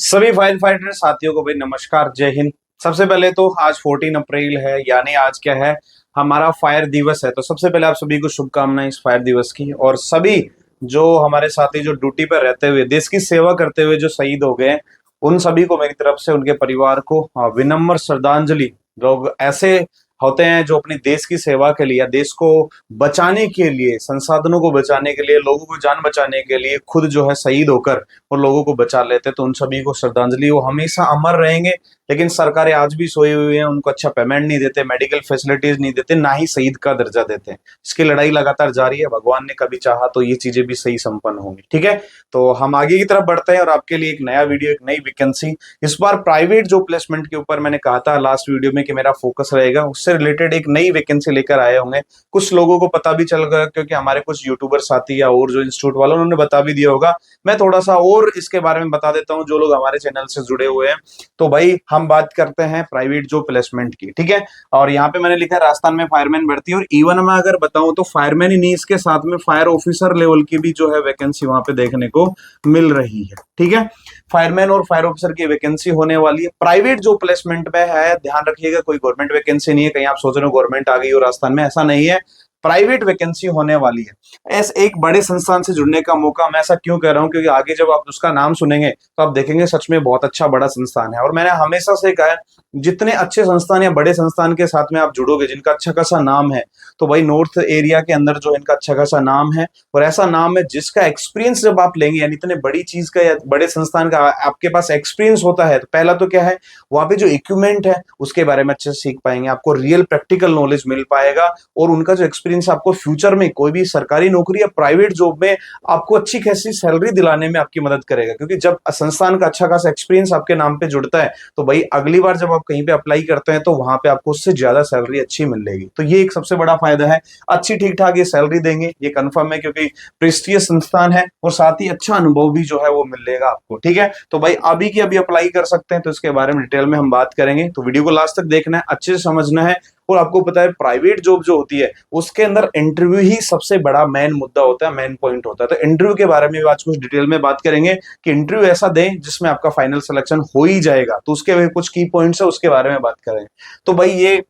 सभी fire fighter साथियों को भाई नमस्कार, जय हिंद। सबसे पहले तो आज 14 अप्रैल है, यानी आज क्या है, हमारा फायर दिवस है। तो सबसे पहले आप सभी को शुभकामनाएं इस फायर दिवस की। और सभी जो हमारे साथी जो ड्यूटी पर रहते हुए देश की सेवा करते हुए जो शहीद हो गए हैं, उन सभी को मेरी तरफ से, उनके परिवार को विनम्र श्रद्धांजलि। लोग ऐसे होते हैं जो अपनी देश की सेवा के लिए या देश को बचाने के लिए, संसाधनों को बचाने के लिए, लोगों को जान बचाने के लिए खुद जो है शहीद होकर और लोगों को बचा लेते हैं। तो उन सभी को श्रद्धांजलि। वो हमेशा अमर रहेंगे। लेकिन सरकारें आज भी सोई हुई हैं, उनको अच्छा पेमेंट नहीं देते, मेडिकल फैसिलिटीज नहीं देते, ना ही शहीद का दर्जा देते हैं। इसकी लड़ाई लगातार जारी है। भगवान ने कभी चाहा तो ये चीजें भी सही संपन्न होंगी। ठीक है, तो हम आगे की तरफ बढ़ते हैं और आपके लिए एक नया वीडियो, एक नई वैकेंसी। इस बार प्राइवेट जो प्लेसमेंट के ऊपर मैंने कहा था लास्ट वीडियो में कि मेरा फोकस रहेगा, उससे रिलेटेड एक नई वैकेंसी लेकर आए होंगे। कुछ लोगों को पता भी चल गया, क्योंकि हमारे कुछ यूट्यूबर साथी या और जो इंस्टीट्यूट वाले उन्होंने बता भी दिया होगा। मैं थोड़ा सा और इसके बारे में बता देता हूँ जो लोग हमारे चैनल से जुड़े हुए हैं। तो भाई हम बात करते हैं प्राइवेट जो प्लेसमेंट की। ठीक है, और यहाँ पे मैंने लिखा है राजस्थान में फायरमैन भर्ती। और इवन मैं अगर बताऊं तो फायरमैन ही नहीं, इसके साथ में फायर ऑफिसर लेवल की भी जो है वैकेंसी वहां पे देखने को मिल रही है। ठीक है, फायरमैन और फायर ऑफिसर की वैकेंसी होने वाली है। प्राइवेट जो प्लेसमेंट में है, ध्यान रखिएगा, कोई गवर्नमेंट वैकेंसी नहीं है। कहीं आप सोच रहे हो गवर्नमेंट आ गई हो राजस्थान में, ऐसा नहीं है। प्राइवेट वैकेंसी होने वाली है। ऐसे एक बड़े संस्थान से जुड़ने का मौका। मैं ऐसा क्यों कह रहा हूं, क्योंकि आगे जब आप उसका नाम सुनेंगे तो आप देखेंगे सच में बहुत अच्छा बड़ा संस्थान है। और मैंने हमेशा से कहा है, जितने अच्छे संस्थान या बड़े संस्थान के साथ में आप जुड़ोगे, जिनका अच्छा खासा नाम है, तो भाई नॉर्थ एरिया के अंदर जो इनका अच्छा खासा नाम है, और ऐसा नाम है जिसका एक्सपीरियंस जब आप लेंगे, यानी इतने बड़ी चीज का या बड़े संस्थान का आपके पास एक्सपीरियंस होता है, तो पहला तो क्या है, वहां पे जो इक्विपमेंट है उसके बारे में अच्छे से सीख पाएंगे, आपको रियल प्रैक्टिकल नॉलेज मिल पाएगा। और उनका जो एक्सपीरियंस आपको फ्यूचर में कोई भी सरकारी नौकरी या प्राइवेट जॉब में आपको अच्छी खासी सैलरी दिलाने में आपकी मदद करेगा। क्योंकि जब संस्थान का अच्छा खासा एक्सपीरियंस आपके नाम पे जुड़ता है, तो भाई अगली बार जब आप कहीं पे अप्लाई करते हैं तो वहां पे आपको उससे ज्यादा सैलरी अच्छी मिलेगी। तो ये एक सबसे बड़ा फायदा है। अच्छी ठीक ठाक ये सैलरी देंगे, ये कंफर्म है, क्योंकि प्रेस्टिजियस संस्थान है। और साथ ही अच्छा अनुभव भी जो है वो मिलेगा आपको। ठीक है, तो भाई अभी की अभी अप्लाई कर सकते हैं। तो इसके बारे में डिटेल में हम बात करेंगे, तो वीडियो को लास्ट तक देखना है, अच्छे से समझना है। और आपको पता है प्राइवेट जॉब जो होती है उसके अंदर इंटरव्यू ही सबसे बड़ा मेन मुद्दा होता है, मेन पॉइंट होता है। तो इंटरव्यू के बारे में आज कुछ डिटेल में बात करेंगे कि इंटरव्यू ऐसा दें जिसमें आपका फाइनल सिलेक्शन हो ही जाएगा। तो उसके कुछ की पॉइंट्स है, उसके बारे में बात करेंगे। तो भाई ये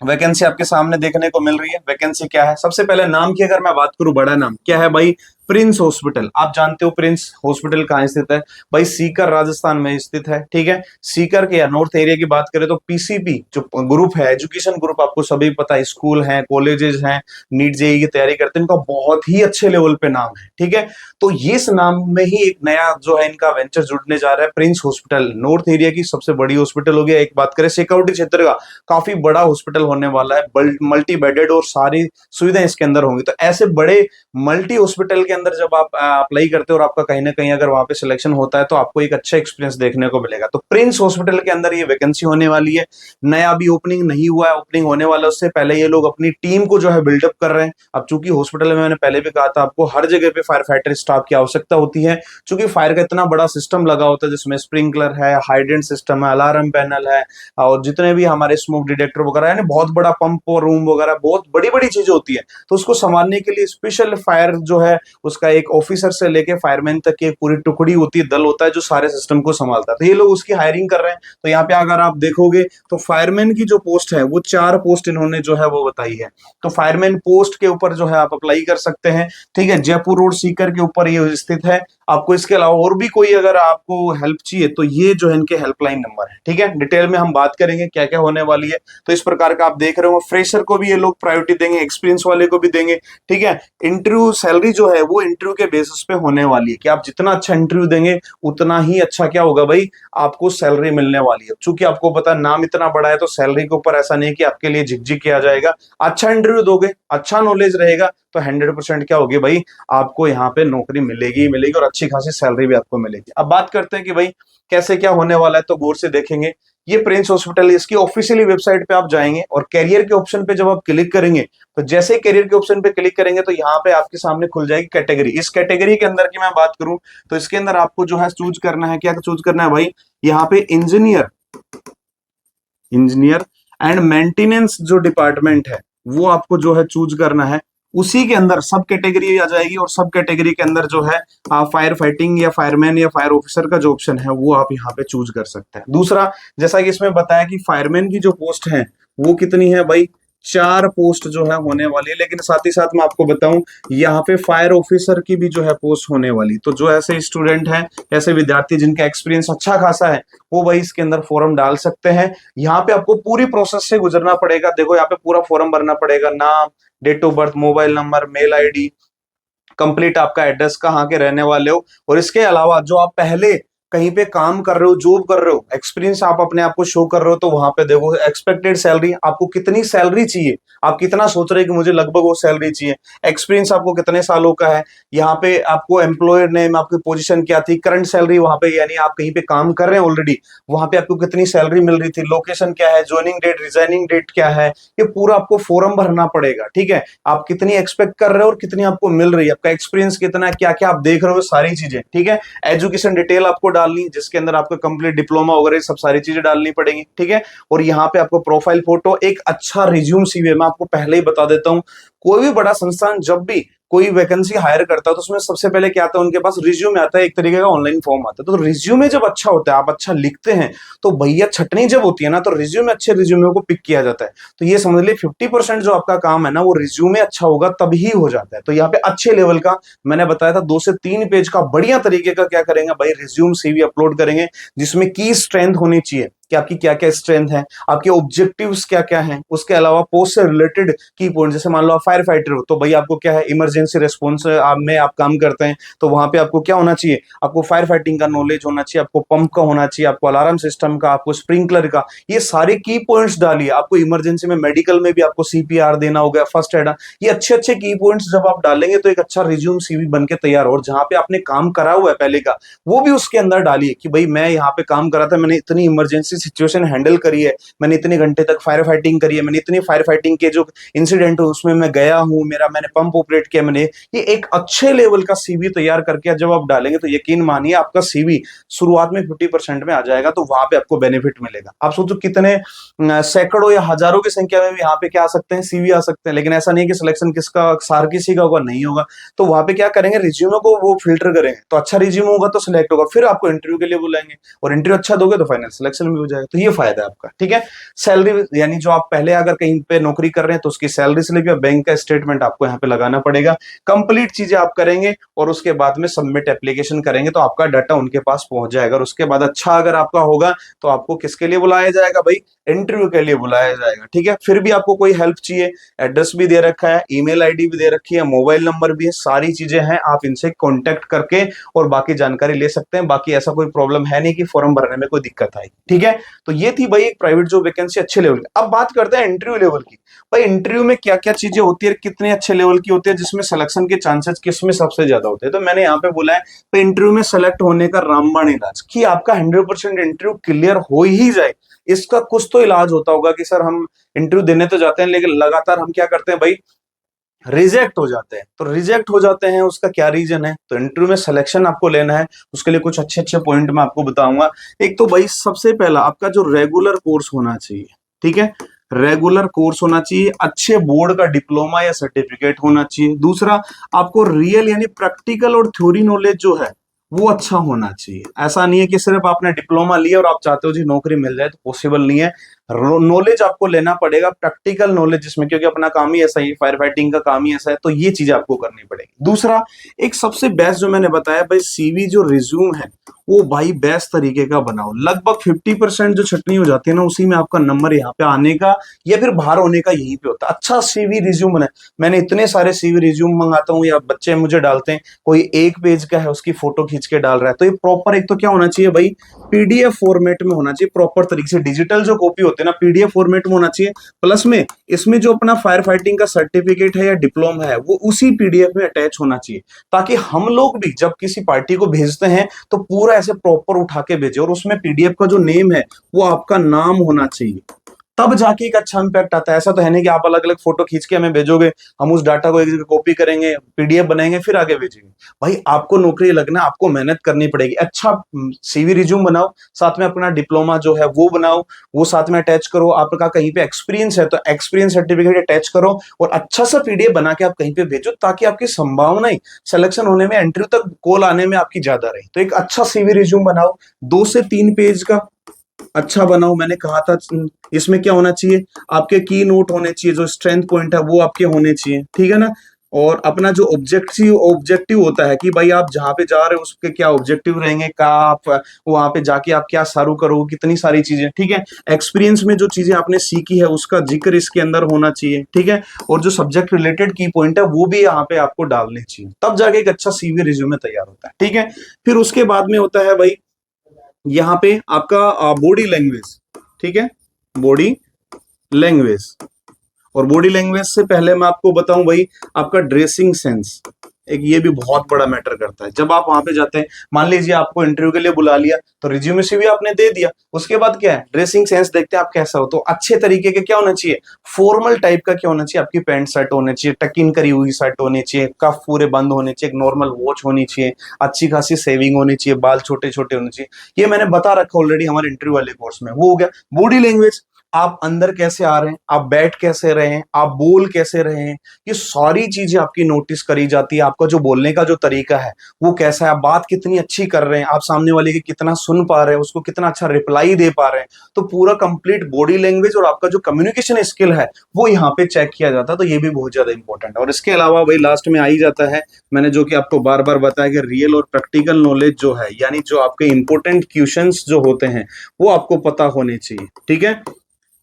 वैकेंसी आपके सामने देखने को मिल रही है। वैकेंसी क्या है, सबसे पहले नाम की अगर मैं बात करूं, बड़ा नाम क्या है भाई, प्रिंस हॉस्पिटल। आप जानते हो प्रिंस हॉस्पिटल कहाँ स्थित है भाई, सीकर राजस्थान में स्थित है। ठीक है, सीकर के या नॉर्थ एरिया की बात करें तो पीसीपी जो ग्रुप है, एजुकेशन ग्रुप, आपको सभी पता है, स्कूल हैं, कॉलेजेस हैं, नीट जेईई की तैयारी करते हैं, इनका बहुत ही अच्छे लेवल पे नाम है। ठीक है, तो ये इस नाम में ही एक नया जो है इनका वेंचर जुड़ने जा रहा है, प्रिंस हॉस्पिटल। नॉर्थ एरिया की सबसे बड़ी हॉस्पिटल हो गया। एक बात करें सिक्योरिटी क्षेत्र का, काफी बड़ा हॉस्पिटल होने वाला है, मल्टी बेडेड और सारी सुविधाएं इसके अंदर होंगी। तो ऐसे बड़े मल्टी हॉस्पिटल के अंदर जब आप अप्लाई करते हो और आपका कहीं ना कहीं अगर वहां पे सिलेक्शन होता है, तो आपको एक अच्छा एक्सपीरियंस देखने को मिलेगा। तो प्रिंस हॉस्पिटल के अंदर ये वैकेंसी होने वाली है। नया अभी ओपनिंग नहीं हुआ है, ओपनिंग होने वाला है। उससे पहले ये लोग अपनी टीम को जो है बिल्डअप कर रहे हैं। अब चूंकि हॉस्पिटल में मैंने पहले भी कहा था आपको, हर जगह पे फायर फाइटर स्टाफ की आवश्यकता होती है। चूंकि फायर का इतना बड़ा सिस्टम लगा होता है, जिसमें स्प्रिंकलर है, हाइड्रेंट सिस्टम है, अलार्म पैनल है, और जितने भी हमारे स्मोक डिटेक्टर वगैरह, यानी बहुत बड़ा पंप और रूम वगैरह, बहुत बड़ी बड़ी चीजें होती है। तो उसको संभालने के लिए स्पेशल फायर जो है उसका एक ऑफिसर से लेके फायरमैन तक की एक पूरी टुकड़ी होती है, दल होता है जो सारे सिस्टम को संभालता है। तो ये लोग उसकी हायरिंग कर रहे हैं। तो यहाँ पे अगर आप देखोगे तो फायरमैन की जो पोस्ट है वो 4 पोस्ट इन्होंने जो है वो बताई है। तो फायरमैन पोस्ट के ऊपर जो है आप अप्लाई कर सकते हैं। ठीक है, जयपुर रोड सीकर के ऊपर ये स्थित है। आपको इसके अलावा और भी कोई अगर आपको हेल्प चाहिए तो ये जो है इनके हेल्पलाइन नंबर है। ठीक है, डिटेल में हम बात करेंगे क्या क्या होने वाली है। तो इस प्रकार का आप देख रहे हो, फ्रेशर को भी ये लोग प्रायोरिटी देंगे, एक्सपीरियंस वाले को भी देंगे। ठीक है, इंटरव्यू सैलरी जो है वो इंटरव्यू के बेसिस पे होने वाली है, कि आप जितना अच्छा इंटरव्यू देंगे उतना ही अच्छा क्या होगा भाई, आपको सैलरी मिलने वाली है। चूंकि आपको पता नाम इतना बड़ा है, तो सैलरी के ऊपर ऐसा नहीं कि आपके लिए झिकझिक किया जाएगा। अच्छा इंटरव्यू दोगे, अच्छा नॉलेज रहेगा, तो 100% क्या होगी भाई, आपको यहाँ पे नौकरी मिलेगी ही मिलेगी, और अच्छी खासी सैलरी भी आपको मिलेगी। अब बात करते हैं कि भाई कैसे क्या होने वाला है, तो गौर से देखेंगे। ये प्रिंस हॉस्पिटल, इसकी ऑफिशियली वेबसाइट पे आप जाएंगे और कैरियर के ऑप्शन पे जब आप क्लिक करेंगे, तो जैसे ही कैरियर के ऑप्शन पे क्लिक करेंगे तो यहाँ पे आपके सामने खुल जाएगी कैटेगरी। इस कैटेगरी के अंदर की मैं बात करूं तो इसके अंदर आपको जो है चूज करना है, क्या चूज करना है भाई, यहाँ पे इंजीनियर, इंजीनियर एंड मेंटेनेंस जो डिपार्टमेंट है वो आपको जो है चूज करना है। उसी के अंदर सब कैटेगरी आ जाएगी, और सब कैटेगरी के अंदर जो है फायर फाइटिंग या फायरमैन या फायर ऑफिसर का जो ऑप्शन है वो आप यहाँ पे चूज कर सकते हैं। दूसरा, जैसा कि इसमें बताया कि फायरमैन की जो पोस्ट है वो कितनी है भाई, 4 पोस्ट जो है होने वाली है। लेकिन साथ ही साथ मैं आपको बताऊं, यहाँ पे फायर ऑफिसर की भी जो है पोस्ट होने वाली। तो जो ऐसे स्टूडेंट हैं, ऐसे विद्यार्थी जिनका एक्सपीरियंस अच्छा खासा है, वो भाई इसके अंदर फॉर्म डाल सकते हैं। यहाँ पे आपको पूरी प्रोसेस से गुजरना पड़ेगा। देखो यहाँ पे पूरा फॉर्म भरना पड़ेगा, नाम, date of birth, mobile number, mail ID, complete आपका एड्रेस, कहाँ के रहने वाले हो, और इसके अलावा जो आप पहले कहीं पे काम कर रहे हो, जॉब कर रहे हो, एक्सपीरियंस आप अपने आप को शो कर रहे हो, तो वहां पे देखो एक्सपेक्टेड सैलरी आपको कितनी सैलरी चाहिए, आप कितना सोच रहे हैं कि मुझे लगभग वो सैलरी चाहिए, एक्सपीरियंस आपको कितने सालों का है, यहाँ पे आपको एम्प्लॉयर नेम, आपकी पोजीशन क्या थी, करंट सैलरी वहां पे, यानी आप कहीं पे काम कर रहे हैं ऑलरेडी, वहां पे आपको कितनी सैलरी मिल रही थी, लोकेशन क्या है, ज्वाइनिंग डेट, रिजाइनिंग डेट क्या है, ये पूरा आपको फॉर्म भरना पड़ेगा। ठीक है, आप कितनी एक्सपेक्ट कर रहे हो और कितनी आपको मिल रही है, आपका एक्सपीरियंस कितना है, क्या क्या आप देख रहे हो, सारी चीजें। ठीक है, एजुकेशन डिटेल आपको डालनी, जिसके अंदर आपका कंप्लीट डिप्लोमा वगैरह सब सारी चीजें डालनी पड़ेंगी। ठीक है, और यहाँ पे आपको प्रोफाइल फोटो, एक अच्छा रिज्यूम सीवी, मैं आपको पहले ही बता देता हूँ, कोई भी बड़ा संस्थान जब भी कोई वैकेंसी हायर करता है तो उसमें सबसे पहले क्या आता है, उनके पास रिज्यूमे आता है, एक तरीके का ऑनलाइन फॉर्म आता है। तो रिज्यूमे जब अच्छा होता है, आप अच्छा लिखते हैं, तो भैया छटनी जब होती है ना, तो रिज्यूमे, अच्छे रिज्यूमे को पिक किया जाता है। तो ये समझ लीजिए 50% जो आपका काम है ना, वो रिज्यूमे अच्छा होगा तभी हो जाता है। तो यहाँ पे अच्छे लेवल का मैंने बताया था 2 से 3 पेज का बढ़िया तरीके का क्या करेंगे भाई, रिज्यूम सीवी अपलोड करेंगे, जिसमें की स्ट्रेंथ होनी चाहिए कि आपकी क्या क्या स्ट्रेंथ है, आपके ऑब्जेक्टिव्स क्या क्या हैं, उसके अलावा पोस्ट से रिलेटेड की पॉइंट, जैसे मान लो आप फायर फाइटर हो, तो भाई आपको क्या है, इमरजेंसी रिस्पॉन्स में आप काम करते हैं, तो वहां पे आपको क्या होना चाहिए, आपको फायर फाइटिंग का नॉलेज होना चाहिए, आपको पंप का होना चाहिए, आपको अलार्म सिस्टम का, आपको स्प्रिंकलर का, ये सारे की पॉइंट्स डालिए। आपको इमरजेंसी में, मेडिकल में भी आपको सीपीआर देना होगा, फर्स्ट एड, ये अच्छे अच्छे की पॉइंट्स जब आप डालेंगे तो एक अच्छा रिज्यूम सीवी बन के तैयार हो। और जहां पे आपने काम करा हुआ है पहले का, वो भी उसके अंदर डालिए कि भाई मैं यहाँ पे काम करा था, मैंने इतनी इमरजेंसी सिचुएशन हैंडल करी है, मैंने इतने घंटे तक फायर फाइटिंग करी है, मैंने इतनी फायर फाइटिंग के जो इंसिडेंट है उसमें मैं गया हूँ, मैंने पंप ऑपरेट किया, मैंने ये एक अच्छे लेवल का सीवी तैयार करके जब आप डालेंगे, तो यकीन मानिए आपका सीवी शुरुआत में 50% में आ जाएगा। तो वहां पे आपको बेनिफिट मिलेगा। आप सोचो कितने सैकड़ों या हजारों की संख्या में भी यहाँ पे क्या आ सकते हैं, सीवी आ सकते हैं। लेकिन ऐसा नहीं कि सिलेक्शन किसका, सार किसी का होगा, नहीं होगा। तो वहां पे क्या करेंगे, रिज्यूमे को वो फिल्टर करेंगे, तो अच्छा रिज्यूम होगा तो सिलेक्ट होगा, फिर आपको इंटरव्यू के लिए बुलाएंगे, और इंटरव्यू अच्छा दोगे तो फाइनल सिलेक्शन भी हो जाएगा। तो ये फायदा है आपका। ठीक है, सैलरी, यानी जो आप पहले अगर कहीं पे नौकरी कर रहे हैं तो उसकी सैलरी स्लिप या बैंक का स्टेटमेंट आपको यहाँ पे लगाना पड़ेगा। कंप्लीट चीजें आप करेंगे और उसके बाद में सबमिट एप्लीकेशन करेंगे, तो आपका डाटा उनके पास पहुंच जाएगा। और उसके बाद अच्छा अगर आपका होगा तो आपको किसके लिए बुलाया जाएगा भाई, इंटरव्यू के लिए बुलाया जाएगा। ठीक है, फिर भी आपको कोई हेल्प चाहिए, एड्रेस भी दे रखा है, ईमेल आईडी भी दे रखी है, मोबाइल नंबर भी है, सारी चीजें हैं, आप इनसे कांटेक्ट करके और बाकी जानकारी ले सकते हैं। बाकी ऐसा कोई प्रॉब्लम है नहीं कि फॉर्म भरने में कोई दिक्कत आई। ठीक है, तो ये थी भाई एक प्राइवेट जॉब वैकेंसी अच्छे लेवल की। अब बात करते हैं इंटरव्यू लेवल की। भाई इंटरव्यू में क्या क्या चीजें होती है, कितने अच्छे लेवल की होती है, जिसमें सिलेक्शन के चांसेस किसमें सबसे ज्यादा होते हैं। तो मैंने यहाँ पे बोला है तो इंटरव्यू में सेलेक्ट होने का रामबाण इलाज, कि आपका 100% इंटरव्यू क्लियर हो ही जाए, इसका कुछ तो इलाज होता होगा कि सर हम इंटरव्यू देने तो जाते हैं लेकिन लगातार हम क्या करते हैं भाई, रिजेक्ट हो जाते हैं। तो रिजेक्ट हो जाते हैं, उसका क्या रीजन है। तो इंटरव्यू में सिलेक्शन आपको लेना है, उसके लिए कुछ अच्छे अच्छे पॉइंट मैं आपको बताऊंगा। एक तो भाई सबसे पहला आपका जो रेगुलर कोर्स होना चाहिए। ठीक है, रेगुलर कोर्स होना चाहिए, अच्छे बोर्ड का डिप्लोमा या सर्टिफिकेट होना चाहिए। दूसरा, आपको रियल यानी प्रैक्टिकल और थ्योरी नॉलेज जो है वो अच्छा होना चाहिए। ऐसा नहीं है कि सिर्फ आपने डिप्लोमा लिया और आप चाहते हो जी नौकरी मिल जाए, तो पॉसिबल नहीं है। नॉलेज आपको लेना पड़ेगा, प्रैक्टिकल नॉलेज, जिसमें क्योंकि अपना काम ही ऐसा ही, फायर फाइटिंग का काम ही ऐसा है, तो ये चीजें आपको करनी पड़ेगी। दूसरा, एक सबसे बेस्ट जो मैंने बताया भाई, सीवी जो रिज्यूम है वो भाई बेस्ट तरीके का बनाओ। लगभग 50% जो छटनी हो जाती है ना, उसी में आपका नंबर यहाँ पे आने का या फिर बाहर होने का यहीं पे होता है। अच्छा सीवी रिज्यूम बनाए। मैंने इतने सारे सीवी रिज्यूम मंगाता हूँ या बच्चे मुझे डालते हैं, कोई 1 पेज का है उसकी फोटो खींच के डाल रहा है। तो ये प्रॉपर, एक तो क्या होना चाहिए भाई, पीडीएफ फॉर्मेट में होना चाहिए, प्रॉपर तरीके से। डिजिटल जो कॉपी होते हैं ना, पीडीएफ फॉर्मेट में होना चाहिए। प्लस में इसमें जो अपना फायर फाइटिंग का सर्टिफिकेट है या डिप्लोमा है वो उसी पीडीएफ में अटैच होना चाहिए, ताकि हम लोग भी जब किसी पार्टी को भेजते हैं तो पूरा ऐसे प्रॉपर उठा के भेजे। और उसमें पीडीएफ का जो नेम है वो आपका नाम होना चाहिए, तब जाके एक अच्छा इम्पैक्ट आता है। ऐसा तो है नहीं कि आप अलग अलग फोटो खींच के हमें भेजोगे, हम उस डाटा को एक जगह कॉपी करेंगे, पीडीएफ बनाएंगे, फिर आगे भेजेंगे। भाई आपको नौकरी लगना, आपको मेहनत करनी पड़ेगी। अच्छा सीवी रिज्यूम बनाओ, साथ में अपना डिप्लोमा जो है वो बनाओ, वो साथ में अटैच करो। आपका कहीं पे एक्सपीरियंस है तो एक्सपीरियंस सर्टिफिकेट अटैच करो, और अच्छा सा पीडीएफ बना के आप कहीं पे भेजो, ताकि आपकी संभावनाएं सिलेक्शन होने में, इंटरव्यू तक कॉल आने में आपकी ज्यादा रही। तो एक अच्छा सीवी रिज्यूम बनाओ, 2 से 3 पेज का अच्छा बनाओ। मैंने कहा था इसमें क्या होना चाहिए, आपके की नोट होने चाहिए, जो स्ट्रेंथ पॉइंट है वो आपके होने चाहिए, ठीक है ना। और अपना जो ऑब्जेक्टिव ऑब्जेक्टिव होता है कि भाई आप जहां पे जा रहे हो उसके क्या ऑब्जेक्टिव रहेंगे, का आप वहां पे जाके आप क्या सारू करोगे, कितनी सारी चीजें, ठीक है। एक्सपीरियंस में जो चीजें आपने सीखी है उसका जिक्र इसके अंदर होना चाहिए, ठीक है। और जो सब्जेक्ट रिलेटेड की पॉइंट है वो भी यहाँ पे आपको डालने चाहिए, तब जाके एक अच्छा सीवी रिज्यूमे तैयार होता है, ठीक है। फिर उसके बाद में होता है भाई यहाँ पे आपका बॉडी लैंग्वेज, ठीक है, बॉडी लैंग्वेज। और बॉडी लैंग्वेज से पहले मैं आपको बताऊं भाई, आपका ड्रेसिंग सेंस, एक ये भी बहुत बड़ा मैटर करता है। जब आप वहां पे जाते हैं, मान लीजिए आपको इंटरव्यू के लिए बुला लिया, तो रिज्यूमे से भी आपने दे दिया, उसके बाद क्या है, ड्रेसिंग सेंस देखते हैं आप कैसा हो। तो अच्छे तरीके के क्या होना चाहिए, फॉर्मल टाइप का क्या होना चाहिए, आपकी पैंट शर्ट होनी चाहिए, टक इन करी हुई शर्ट होनी चाहिए, कफ पूरे बंद होने चाहिए, एक नॉर्मल वॉच होनी चाहिए, अच्छी खासी सेविंग होनी चाहिए, बाल छोटे छोटे होने चाहिए। ये मैंने बता रखा ऑलरेडी हमारे इंटरव्यू वाले कोर्स में, वो हो गया। बॉडी लैंग्वेज, आप अंदर कैसे आ रहे हैं, आप बैठ कैसे रहे हैं, आप बोल कैसे रहे हैं, ये सारी चीजें आपकी नोटिस करी जाती है। आपका जो बोलने का जो तरीका है वो कैसा है, आप बात कितनी अच्छी कर रहे हैं, आप सामने वाले की कितना सुन पा रहे हैं, उसको कितना अच्छा रिप्लाई दे पा रहे हैं। तो पूरा कंप्लीट बॉडी लैंग्वेज और आपका जो कम्युनिकेशन स्किल है वो यहाँ पे चेक किया जाता है। तो ये भी बहुत ज्यादा इंपॉर्टेंट है। और इसके अलावा भाई लास्ट में आ ही जाता है, मैंने जो कि आपको बार बार बताया कि रियल और प्रैक्टिकल नॉलेज जो है, यानी जो आपके इंपॉर्टेंट क्वेश्चंस जो होते हैं वो आपको पता होने चाहिए, ठीक है।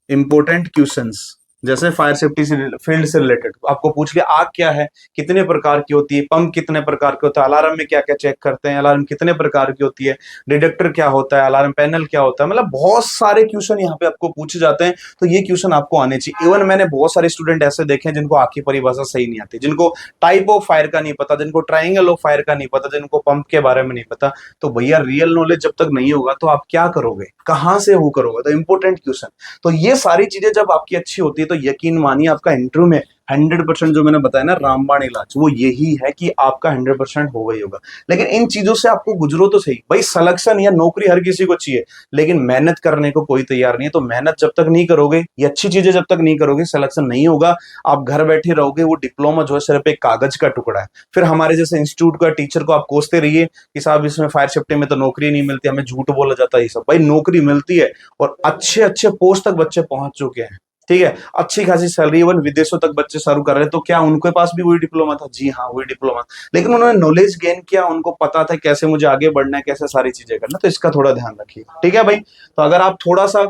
इंपॉर्टेंट क्वेश्चंस, जैसे फायर सेफ्टी से फील्ड से रिलेटेड आपको पूछ के आग क्या है, कितने प्रकार की होती है, पंप कितने प्रकार के होता है, अलार्म में क्या क्या चेक करते हैं, अलार्म कितने प्रकार की होती है, डिटेक्टर क्या होता है, अलार्म पैनल क्या होता है, मतलब बहुत सारे क्वेश्चन यहाँ पे आपको पूछे जाते हैं। तो ये क्वेश्चन आपको आने चाहिए। इवन मैंने बहुत सारे स्टूडेंट ऐसे देखे हैं जिनको आग की परिभाषा सही नहीं आती, जिनको टाइप ऑफ फायर का नहीं पता, जिनको ट्राइंगल ऑफ फायर का नहीं पता, जिनको पंप के बारे में नहीं पता। तो भैया रियल नॉलेज जब तक नहीं होगा तो आप क्या करोगे, कहाँ से वो करोगे। तो इंपॉर्टेंट क्वेश्चन, तो ये सारी चीजें जब आपकी अच्छी होती है तो यकीन मानिए आपका इंटरव्यू में 100% जो मैंने बताया ना रामबाण इलाज, वो यही है कि आपका 100% होगा ही होगा। लेकिन इन चीजों से आपको गुजरो तो सही भाई। सिलेक्शन या नौकरी हर किसी को चाहिए, लेकिन मेहनत करने को कोई तैयार नहीं है। तो मेहनत जब तक नहीं करोगे, ये अच्छी चीजें जब तक नहीं करोगे, सिलेक्शन नहीं होगा। आप घर बैठे रहोगे, वो डिप्लोमा जो है सिर्फ एक कागज का टुकड़ा है। फिर हमारे जैसे इंस्टीट्यूट का टीचर को आप कोसते रहिए कि साहब इसमें फायर सेफ्टी में तो नौकरी नहीं मिलती, हमें झूठ बोला जाता है। ये सब भाई नौकरी मिलती है, और अच्छे अच्छे पोस्ट तक बच्चे पहुंच चुके हैं, ठीक है। अच्छी खासी सैलरी, इवन विदेशों तक बच्चे शुरू कर रहे हैं। तो क्या उनके पास भी वही डिप्लोमा था? जी हाँ, वही डिप्लोमा, लेकिन उन्होंने नॉलेज गेन किया, उनको पता था कैसे मुझे आगे बढ़ना है, कैसे सारी चीजें करना। तो इसका थोड़ा ध्यान रखिए, ठीक है भाई। तो अगर आप थोड़ा सा,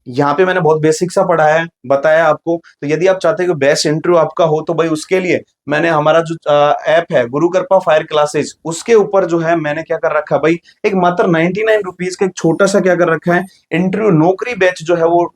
यहाँ पे मैंने बहुत बेसिक सा पढ़ाया है, बताया आपको। तो यदि आप चाहते हैं कि बेस्ट इंटरव्यू आपका हो, तो भाई उसके लिए मैंने हमारा जो ऐप है गुरु कृपा फायर क्लासेज, उसके ऊपर जो है मैंने क्या कर रखा है भाई, एक मात्र 99 रुपीज का एक छोटा सा क्या कर रखा है, इंटरव्यू नौकरी बैच जो है वो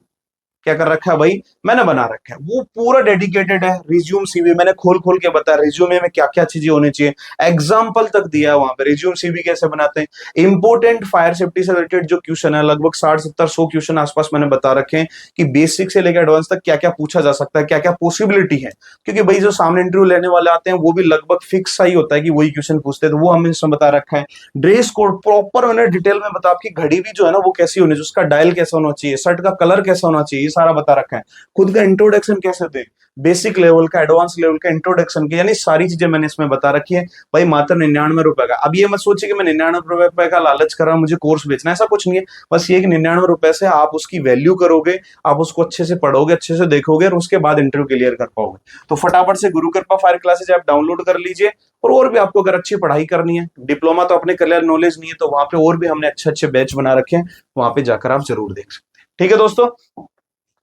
क्या कर रखा है भाई, मैंने बना रखा है। वो पूरा डेडिकेटेड है। रिज्यूम सीवी मैंने खोल खोल के बताया, रिज्यूमे में क्या क्या चीजें होनी चाहिए, एग्जाम्पल तक दिया है वहां पे, रिज्यूम सीवी कैसे बनाते हैं। इंपोर्टेंट फायर सेफ्टी से रिलेटेड जो क्वेश्चन है, लगभग 60 70 100 क्वेश्चन आसपास मैंने बता रखे हैं कि बेसिक से लेकर एडवांस तक क्या क्या पूछा जा सकता है, क्या क्या पॉसिबिलिटी है। क्योंकि भाई जो सामने इंटरव्यू लेने वाले आते हैं वो भी लगभग फिक्स सा ही होता है कि वही क्वेश्चन पूछते हैं, तो वो हमने इसमें बता रखा है। ड्रेस कोड प्रॉपर मैंने डिटेल में बता, आपकी घड़ी भी जो है ना वो कैसी होनी चाहिए, उसका डायल कैसा होना चाहिए, शर्ट का कलर कैसा होना चाहिए, सारा बता रखा है। खुद का इंट्रोडक्शन कैसे दे, बेसिक लेवल का, एडवांस लेवल का इंट्रोडक्शन के, यानी सारी चीजें मैंने इसमें बता रखी है भाई। मात्र 99 रुपए का। अब ये मत सोचिए कि मैं 99 रुपए का लालच कर रहा हूं, मुझे कोर्स बेचना, ऐसा कुछ नहीं है। बस ये कि 99 रुपए से आप उसकी वैल्यू करोगे, आप उसको अच्छे से पढ़ोगे, अच्छे से देखोगे, और उसके बाद इंटरव्यू क्लियर कर पाओगे। तो फटाफट से गुरु कृपा फायर क्लासेज ऐप डाउनलोड कर लीजिए। और भी आपको अगर अच्छी पढ़ाई करनी है, डिप्लोमा तो अपने क्लियर नॉलेज नहीं है, तो वहां पे और भी हमने अच्छे अच्छे बैच बना रखे हैं, वहां पे जाकर आप जरूर देख सकते हैं, ठीक है दोस्तों।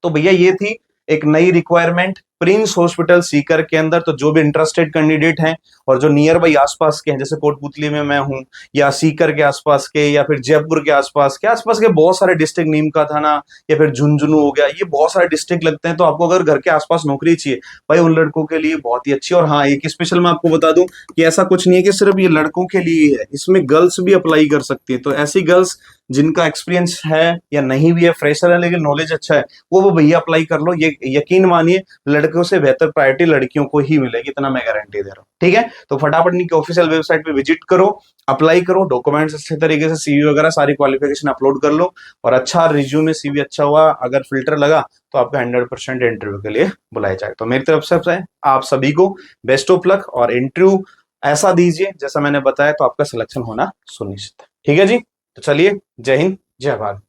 तो भैया ये थी एक नई रिक्वायरमेंट, प्रिंस हॉस्पिटल सीकर के अंदर। तो जो भी इंटरेस्टेड कैंडिडेट हैं और जो नियर बाई आसपास के हैं, जैसे कोटपुतली में मैं हूँ, या सीकर के आसपास के, या फिर जयपुर के आसपास के बहुत सारे डिस्ट्रिक्ट, नीम का थाना या फिर झुंझुनू हो गया, ये बहुत सारे डिस्ट्रिक्ट लगते हैं। तो आपको अगर घर के आसपास नौकरी चाहिए भाई, उन लड़कों के लिए बहुत ही अच्छी। और हाँ, एक स्पेशल मैं आपको बता दूं कि ऐसा कुछ नहीं है कि सिर्फ ये लड़कों के लिए ही है, इसमें गर्ल्स भी अप्लाई कर सकती है। तो ऐसी गर्ल्स जिनका एक्सपीरियंस है या नहीं भी है, फ्रेशर है लेकिन नॉलेज अच्छा है, वो भैया अप्लाई कर लो। ये यकीन मानिए, लड़कों से बेहतर प्रायोरिटी लड़कियों को ही मिलेगी, इतना मैं गारंटी दे रहा हूँ। ठीक है, तो फटाफट इनकी ऑफिशियल वेबसाइट पे विजिट करो, अप्लाई करो, डॉक्यूमेंट्स अच्छे तरीके से, सीवी वगैरह सारी क्वालिफिकेशन अपलोड कर लो, और अच्छा रिज्यूमे, सीवी अच्छा हुआ, अगर फिल्टर लगा तो आपका 100% इंटरव्यू के लिए बुलाया जाए। तो मेरी तरफ से आप सभी को बेस्ट ऑफ लक, और इंटरव्यू ऐसा दीजिए जैसा मैंने बताया, तो आपका सिलेक्शन होना सुनिश्चित है। ठीक है जी, तो चलिए, जय हिंद, जय भारत।